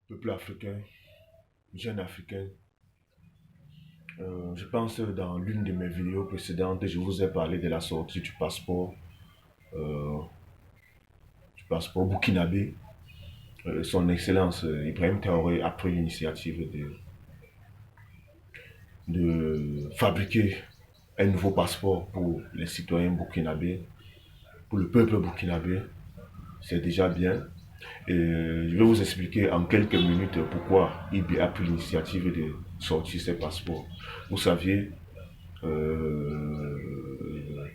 peuple africain, jeune africain. Je pense dans l'une de mes vidéos précédentes, je vous ai parlé de la sortie euh, du passeport burkinabé. Son Excellence Ibrahim Traoré a pris l'initiative de fabriquer un nouveau passeport pour les citoyens burkinabés, pour le peuple burkinabé. C'est déjà bien. Et je vais vous expliquer en quelques minutes pourquoi IB a pris l'initiative de sortir ces passeports. Vous saviez,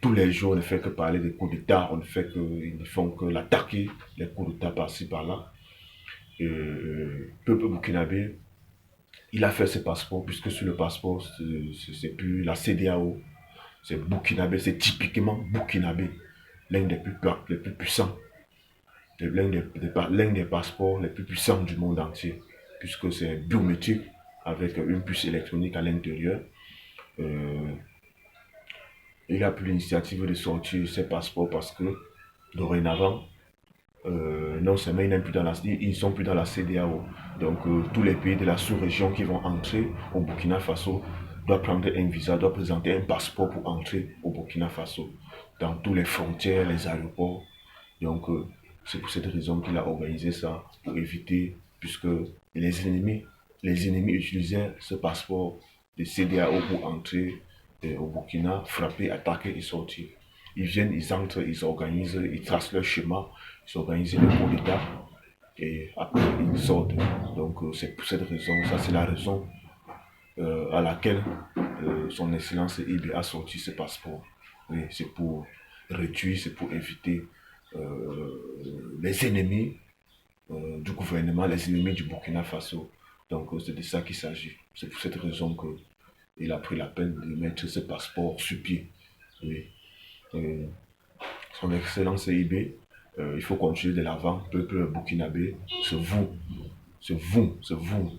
tous les jours, on ne fait que parler des coups d'État, ils ne font que l'attaquer, les coups d'État par-ci, par-là. Et le peuple burkinabé, il a fait ce passeport, puisque sur le passeport, c'est plus la CEDEAO, c'est burkinabé, c'est typiquement burkinabé, l'un les plus puissants, l'un des passeports les plus puissants du monde entier, puisque c'est biométrique, avec une puce électronique à l'intérieur. Euh, il a pris l'initiative de sortir ses passeports parce que dorénavant, non seulement ils ne sont plus dans la CEDEAO. Donc tous les pays de la sous-région qui vont entrer au Burkina Faso doivent prendre un visa, doivent présenter un passeport pour entrer au Burkina Faso. Dans toutes les frontières, les aéroports. Donc c'est pour cette raison qu'il a organisé ça, pour éviter, puisque les ennemis utilisaient ce passeport de CEDEAO pour entrer au Burkina, frapper, attaquer et sortir. Ils viennent, ils entrent, ils s'organisent, ils tracent leur schéma, ils s'organisent les coups d'État et après ils sortent. Donc c'est pour cette raison, ça c'est la raison à laquelle son Excellence IB a sorti ce passeport. Oui, c'est pour réduire, c'est pour éviter les ennemis du gouvernement, les ennemis du Burkina Faso. Donc c'est de ça qu'il s'agit. C'est pour cette raison qu'il a pris la peine de mettre ce passeport sur pied. Oui. Son Excellence IB, il faut continuer de l'avant, peuple burkinabé, c'est vous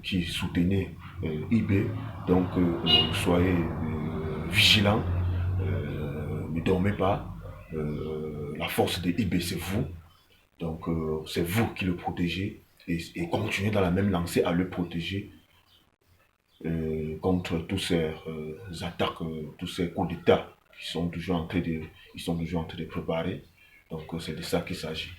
qui soutenez IB, donc soyez vigilants, ne dormez pas, la force de IB c'est vous, donc c'est vous qui le protégez et continuez dans la même lancée à le protéger contre tous ces attaques, tous ces coups d'État qui sont toujours en train de, ils sont toujours en train de préparer. Donc c'est de ça qu'il s'agit.